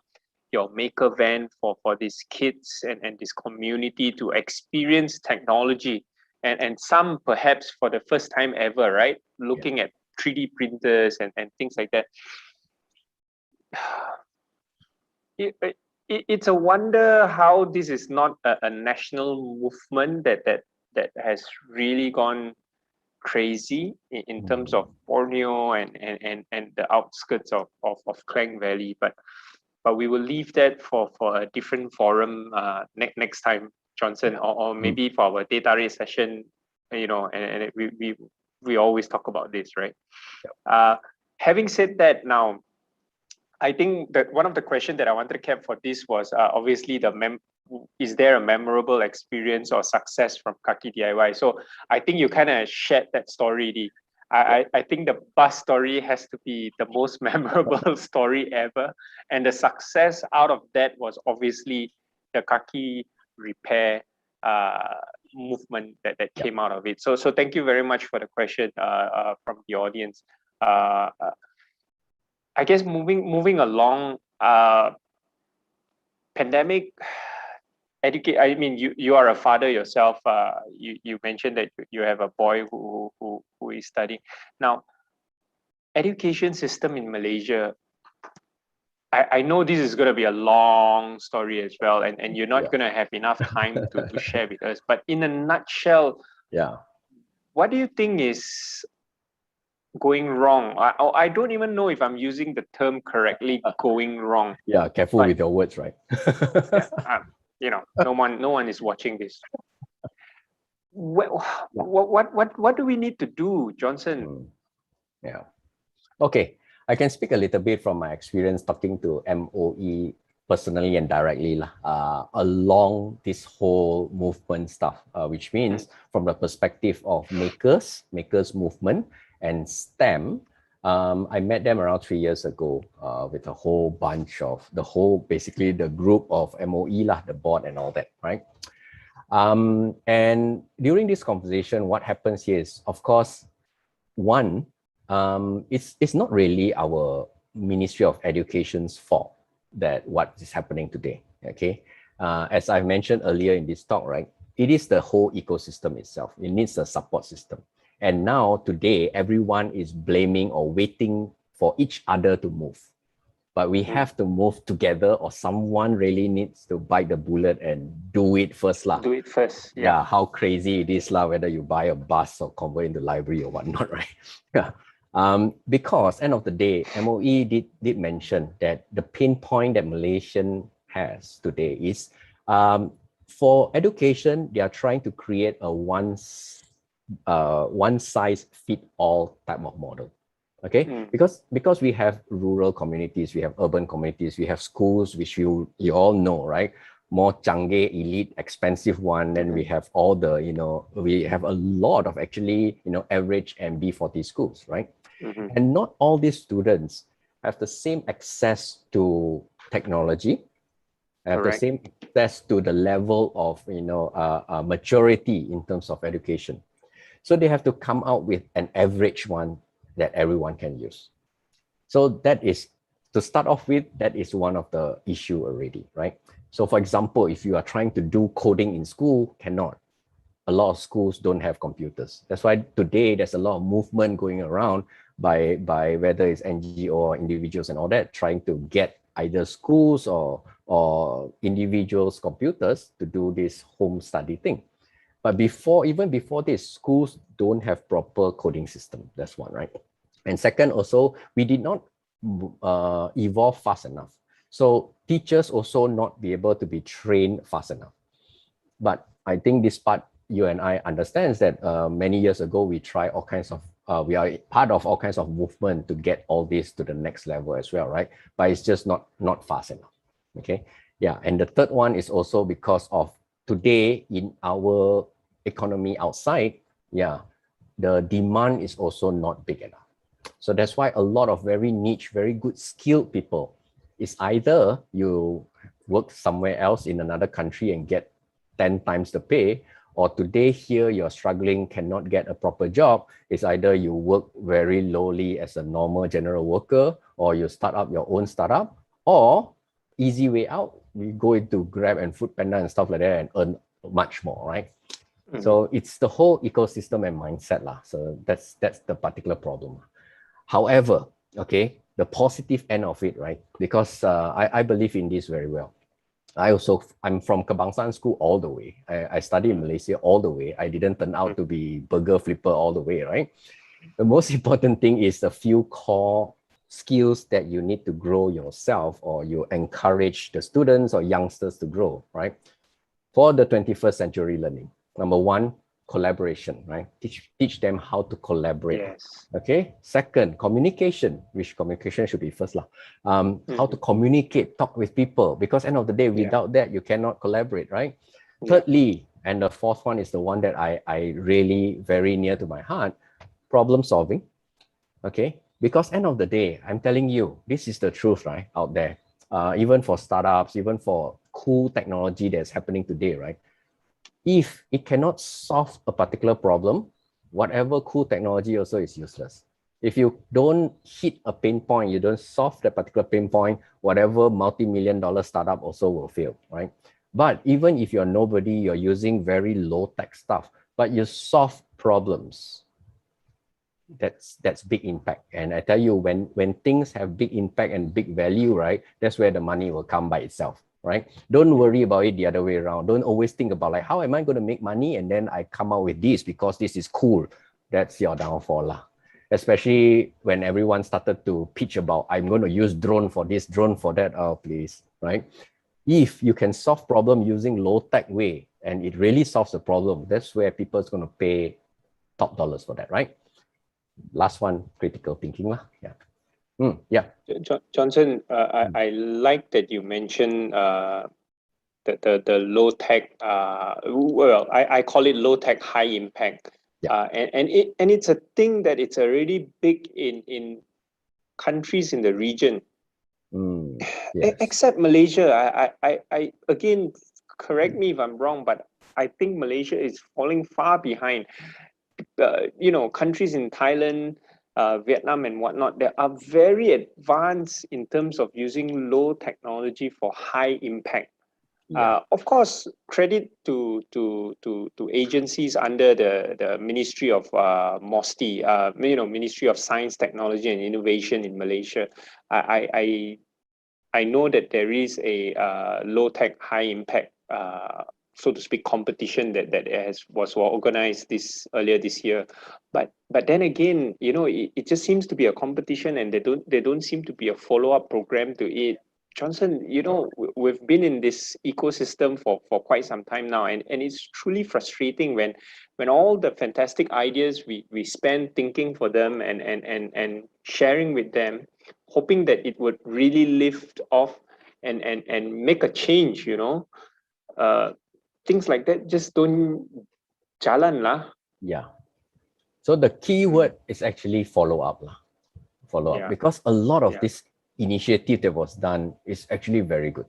your maker van for these kids and this community to experience technology, and some perhaps for the first time ever, right? Looking at 3D printers and things like that. it's a wonder how this is not a national movement that has really gone crazy in terms of Borneo and the outskirts of Klang Valley. But we will leave that for a different forum next time, Johnson, or maybe for our data race session, and we always talk about this, right? Having said that, now I think that one of the questions that I wanted to cap for this was obviously is there a memorable experience or success from Kaki DIY? So I think you kind of shared that story. I think the bus story has to be the most memorable story ever, and the success out of that was obviously the Kaki repair movement that came out of it. So thank you very much for the question from the audience. I guess moving along, pandemic educate. I mean, you are a father yourself. You mentioned that you have a boy who is studying now. Education system in Malaysia. I know this is going to be a long story as well, and you're not going to have enough time to share with us. But in a nutshell, what do you think is going wrong? I don't even know if I'm using the term correctly. Going wrong. Yeah, careful with your words, right? No one is watching this. What do we need to do, Johnson? Yeah. Okay, I can speak a little bit from my experience talking to MOE personally and directly along this whole movement stuff, which means from the perspective of makers movement and STEM. I met them around 3 years ago with a whole bunch of basically the group of MOE, the board and all that, right? And during this conversation, what happens here is, of course, one, it's not really our Ministry of Education's fault that what is happening today, okay? As I mentioned earlier in this talk, right, it is the whole ecosystem itself. It needs a support system. And now today, everyone is blaming or waiting for each other to move. But we have to move together, or someone really needs to bite the bullet and do it first. Do it first. Yeah, how crazy it is, whether you buy a bus or convert into library or whatnot, right? Yeah. Because end of the day, MOE did mention that the pain point that Malaysian has today is for education, they are trying to create a one size fit all type of model. Okay, because we have rural communities, we have urban communities, we have schools, which you all know, right? More canggih, elite, expensive one. Then we have all the, we have a lot of actually, average and B40 schools, right? And not all these students have the same access to technology, have the same access to the level of, maturity in terms of education. So they have to come out with an average one that everyone can use. So that is, to start off with, that is one of the issue already, right? So for example, if you are trying to do coding in school, cannot. A lot of schools don't have computers. That's why today there's a lot of movement going around by whether it's NGO or individuals and all that, trying to get either schools or individuals' computers to do this home study thing. But even before this, schools don't have proper coding system. That's one, right? And second, also, we did not evolve fast enough. So teachers also not be able to be trained fast enough. But I think this part, you and I understands that many years ago, we try all kinds of, we are part of all kinds of movement to get all this to the next level as well, right? But it's just not fast enough, okay? Yeah, and the third one is also because of today in our economy outside, the demand is also not big enough. So that's why a lot of very niche, very good skilled people is either you work somewhere else in another country and get 10 times the pay, or today here you're struggling, cannot get a proper job. It's either you work very lowly as a normal general worker, or you start up your own startup, or easy way out, we go into Grab and Foodpanda and stuff like that and earn much more, right? So it's the whole ecosystem and mindset. So that's the particular problem. However, okay, the positive end of it, right? Because I believe in this very well. I'm from Kebangsaan school all the way. I studied in Malaysia all the way. I didn't turn out to be burger flipper all the way, right? The most important thing is the few core skills that you need to grow yourself, or you encourage the students or youngsters to grow, right? For the 21st century learning. Number one, collaboration, right? Teach them how to collaborate. Yes. Okay. Second, communication, which communication should be first lah. How to communicate, talk with people, because end of the day, without that, you cannot collaborate, right? Thirdly, and the fourth one is the one that I really very near to my heart, problem solving. Okay. Because end of the day, I'm telling you, this is the truth, right? Out there. Even for startups, even for cool technology that's happening today, right? If it cannot solve a particular problem, whatever cool technology also is useless. If you don't hit a pain point, you don't solve that particular pain point, whatever multi-million-dollar startup also will fail, right? But even if you're nobody, you're using very low-tech stuff, but you solve problems, that's big impact. And I tell you, when things have big impact and big value, right, that's where the money will come by itself, right? Don't worry about it the other way around. Don't always think about like, how am I going to make money? And then I come out with this because this is cool. That's your downfall lah. Especially when everyone started to pitch about, I'm going to use drone for this, drone for that. Oh, please, right? If you can solve problem using low-tech way, and it really solves the problem, that's where people is going to pay top dollars for that, right? Last one, critical thinking lah. Yeah. Johnson, I like that you mentioned the low tech. Well, I call it low tech, high impact. And it's a thing that it's already big in countries in the region. Yes. Except Malaysia. I again, correct me if I'm wrong, but I think Malaysia is falling far behind. Countries in Thailand, Vietnam and whatnot, they are very advanced in terms of using low technology for high impact. Of course, credit to agencies under the Ministry of MOSTI, Ministry of Science, Technology and Innovation in Malaysia. I know that there is a low tech, high impact, so to speak, competition that was organized earlier this year, but then again, it just seems to be a competition, and they don't seem to be a follow-up program to it. Johnson, we've been in this ecosystem for quite some time now, and it's truly frustrating when all the fantastic ideas we spend thinking for them and sharing with them, hoping that it would really lift off and make a change, things like that just don't jalan lah. Yeah. So the key word is actually follow up lah. Follow up, because a lot of this initiative that was done is actually very good,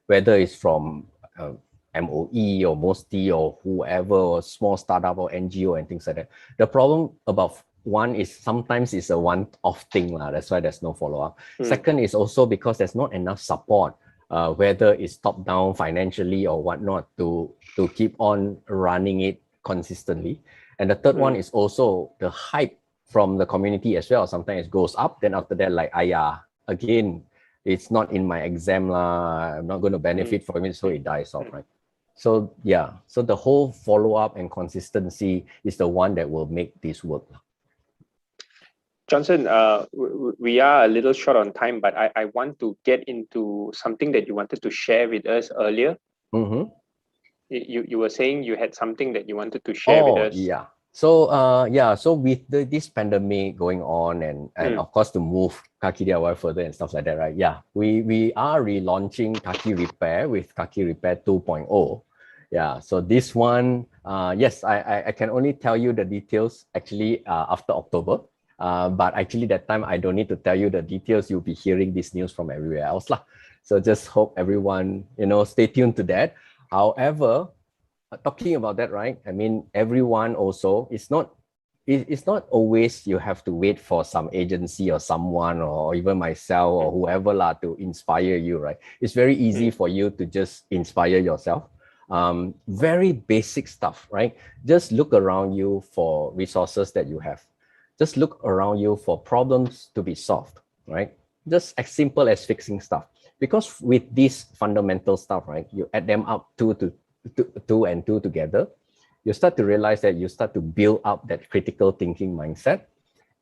whether it's from MOE or MOSTI or whoever, or small startup or NGO and things like that. The problem about one is sometimes it's a one-off thing lah. That's why there's no follow-up. Second is also because there's not enough support, whether it's top-down financially or whatnot, to keep on running it consistently. And the third one is also the hype from the community as well. Sometimes it goes up, then after that, like, again, it's not in my exam lah, I'm not going to benefit from it, so it dies off, right? So yeah, so the whole follow-up and consistency is the one that will make this work. Johnson, we are a little short on time, but I want to get into something that you wanted to share with us earlier. You were saying you had something that you wanted to share with us. Yeah. So so with this pandemic going on, and of course to move Kaki DIY further and stuff like that, right? Yeah, we are relaunching Kaki Repair with Kaki Repair 2.0. Yeah, so this one, yes, I can only tell you the details actually after October. But actually that time I don't need to tell you the details. You'll be hearing this news from everywhere else lah. So just hope everyone, stay tuned to that. However, talking about that, right? I mean, everyone also, it's not always you have to wait for some agency or someone or even myself or whoever lah to inspire you, right? It's very easy for you to just inspire yourself. Very basic stuff, right? Just look around you for resources that you have. Just look around you for problems to be solved, right? Just as simple as fixing stuff. Because with this fundamental stuff, right, you add them up two and two together, you start to realize that you start to build up that critical thinking mindset,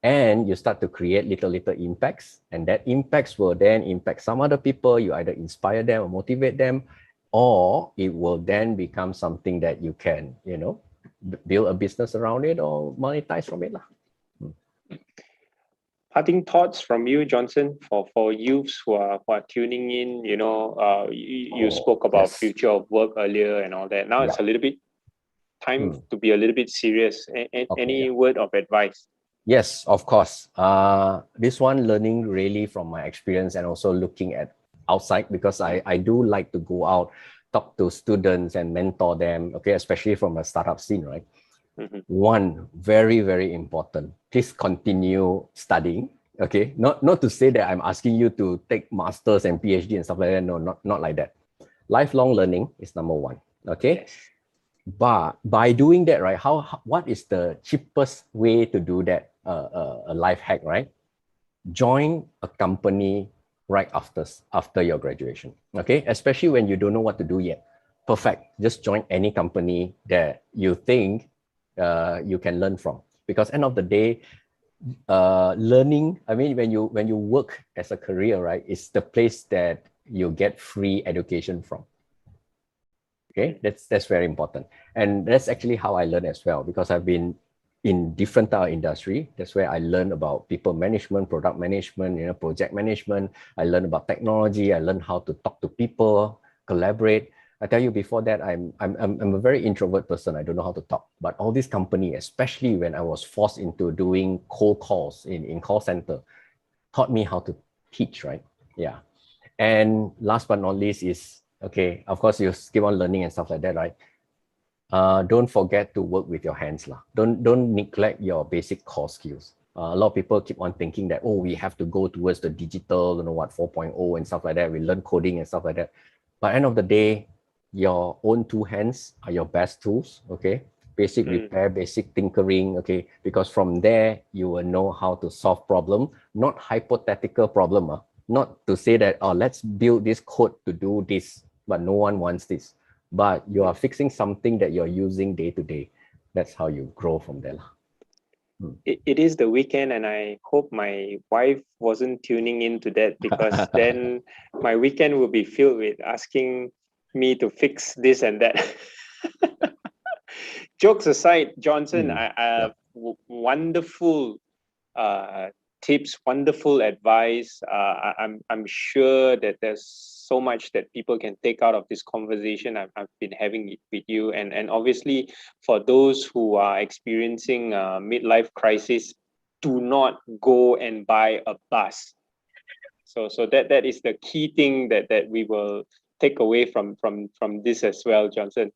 and you start to create little impacts, and that impacts will then impact some other people. You either inspire them or motivate them, or it will then become something that you can, you know, build a business around it or monetize from it lah. Parting thoughts from you, Johnson, for youths who are tuning in. You know, you spoke about Yes. future of work earlier and all that. Now it's a little bit time to be a little bit serious. Any word of advice? Yes, of course. This one learning really from my experience and also looking at outside, because I do like to go out, talk to students and mentor them, okay, especially from a startup scene, right? One, very, very important, please continue studying, okay? Not to say that I'm asking you to take masters and PhD and stuff like that. No, not like that. Lifelong learning is number one, okay? Yes. But by doing that, right, what is the cheapest way to do that? A life hack, right? Join a company right after your graduation, okay? Especially when you don't know what to do yet. Perfect. Just join any company that you think you can learn from, because end of the day, learning, I mean, when you work as a career, right, it's the place that you get free education from. Okay, that's very important. And that's actually how I learn as well, because I've been in different type of industry. That's where I learn about people management, product management, you know, project management. I learn about technology. I learn how to talk to people, collaborate. I tell you, before that, I'm a very introvert person. I don't know how to talk. But all these companies, especially when I was forced into doing cold calls in call center, taught me how to teach, right? Yeah. And last but not least is, okay, of course, you keep on learning and stuff like that, right? Don't forget to work with your hands lah. Don't neglect your basic core skills. A lot of people keep on thinking that, oh, we have to go towards the digital, you know what, 4.0 and stuff like that. We learn coding and stuff like that. But end of the day, your own two hands are your best tools, okay? Basic repair, basic tinkering, okay? Because from there, you will know how to solve problem, not hypothetical problem. Not to say that, oh, let's build this code to do this, but no one wants this. But you are fixing something that you're using day to day. That's how you grow from there. It is the weekend, and I hope my wife wasn't tuning into that, because then my weekend will be filled with asking me to fix this and that. Jokes aside, Johnson, wonderful tips, wonderful advice. I'm sure that there's so much that people can take out of this conversation I've been having with you, and obviously for those who are experiencing midlife crisis, do not go and buy a bus. So that is the key thing that we will take away from this as well, Johnson.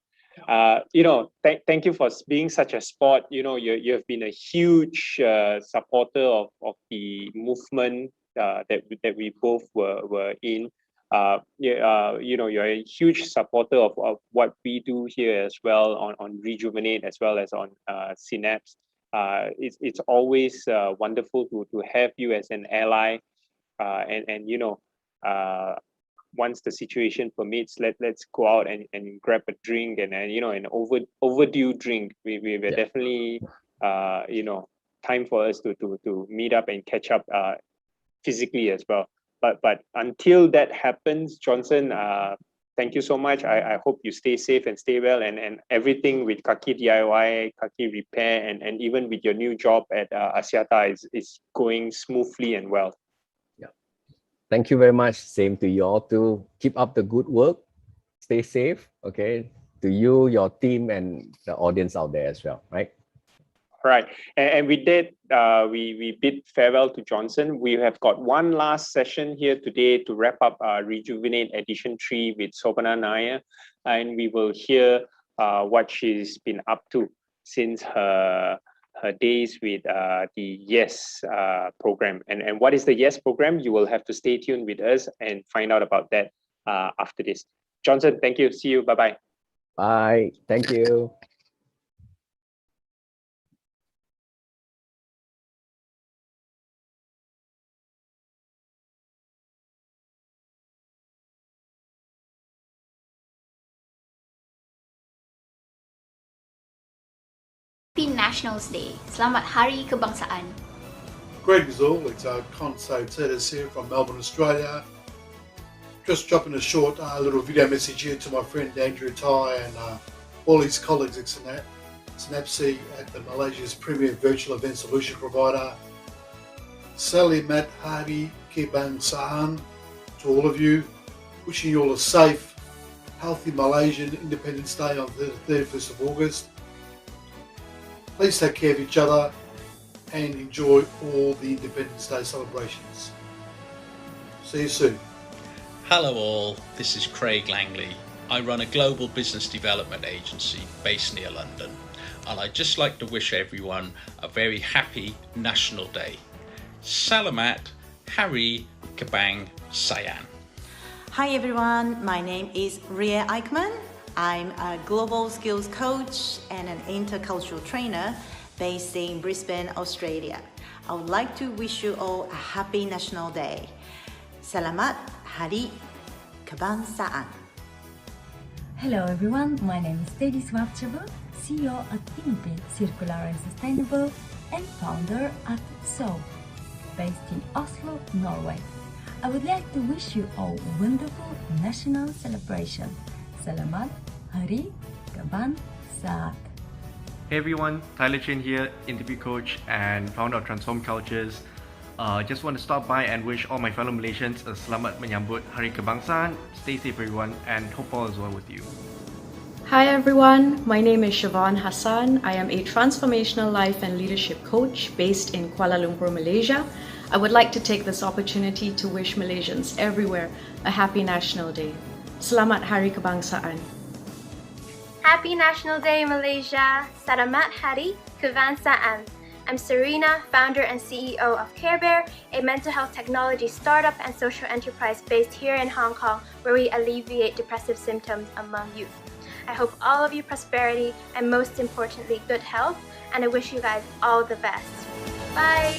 You know, thank you for being such a sport. You know, you have been a huge supporter of the movement that we both were in. You know, you're a huge supporter of what we do here as well on Rejuvenate, as well as on Synapse. It's always wonderful to have you as an ally, and you know, once the situation permits, let's go out and grab a drink, and you know, an overdue drink. We were definitely you know, time for us to meet up and catch up physically as well. But until that happens, Johnson, thank you so much. I hope you stay safe and stay well, and everything with Kaki DIY, Kaki Repair, and even with your new job at Axiata is going smoothly and well. Thank you very much. Same to you all too. Keep up the good work. Stay safe. Okay. To you, your team, and the audience out there as well. Right. Right. And with that, we bid farewell to Johnson. We have got one last session here today to wrap up Rejuvenate Edition 3 with Siobhan Hassan, and we will hear what she's been up to since her days with the Yes program. And what is the Yes program? You will have to stay tuned with us and find out about that after this. Johnson, thank you. See you. Bye-bye. Bye. Thank you. Happy Nationals Day. Selamat Hari Kebangsaan. Greetings all, it's Conso Titus here from Melbourne, Australia. Just dropping a short little video message here to my friend Andrew Tai and all his colleagues at Synapse at the Malaysia's premier virtual event solution provider. Selamat Hari Kebangsaan to all of you. Wishing you all a safe, healthy Malaysian Independence Day on the 31st of August. Please take care of each other and enjoy all the Independence Day celebrations. See you soon. Hello all, this is Craig Langley. I run a global business development agency based near London, and I'd just like to wish everyone a very happy National Day. Selamat Hari Kebangsaan. Hi everyone, my name is Ria Eichmann. I'm a global skills coach and an intercultural trainer based in Brisbane, Australia. I would like to wish you all a happy National Day. Selamat Hari Kebangsaan. Hello everyone, my name is Teddy Swapcheva, CEO at Innovate Circular and Sustainable and founder at So, based in Oslo, Norway. I would like to wish you all a wonderful national celebration. Selamat Hari Kebangsaan. Hey everyone, Tyler Chin here, interview coach and founder of Transform Cultures. Just want to stop by and wish all my fellow Malaysians a selamat menyambut Hari Kebangsaan. Stay safe everyone and hope all is well with you. Hi everyone, my name is Siobhan Hassan. I am a transformational life and leadership coach based in Kuala Lumpur, Malaysia. I would like to take this opportunity to wish Malaysians everywhere a happy National Day. Selamat Hari Kebangsaan. Happy National Day, Malaysia. Selamat Hari Kebangsaan. I'm Serena, founder and CEO of Care Bear, a mental health technology startup and social enterprise based here in Hong Kong, where we alleviate depressive symptoms among youth. I hope all of you prosperity and most importantly, good health, and I wish you guys all the best. Bye!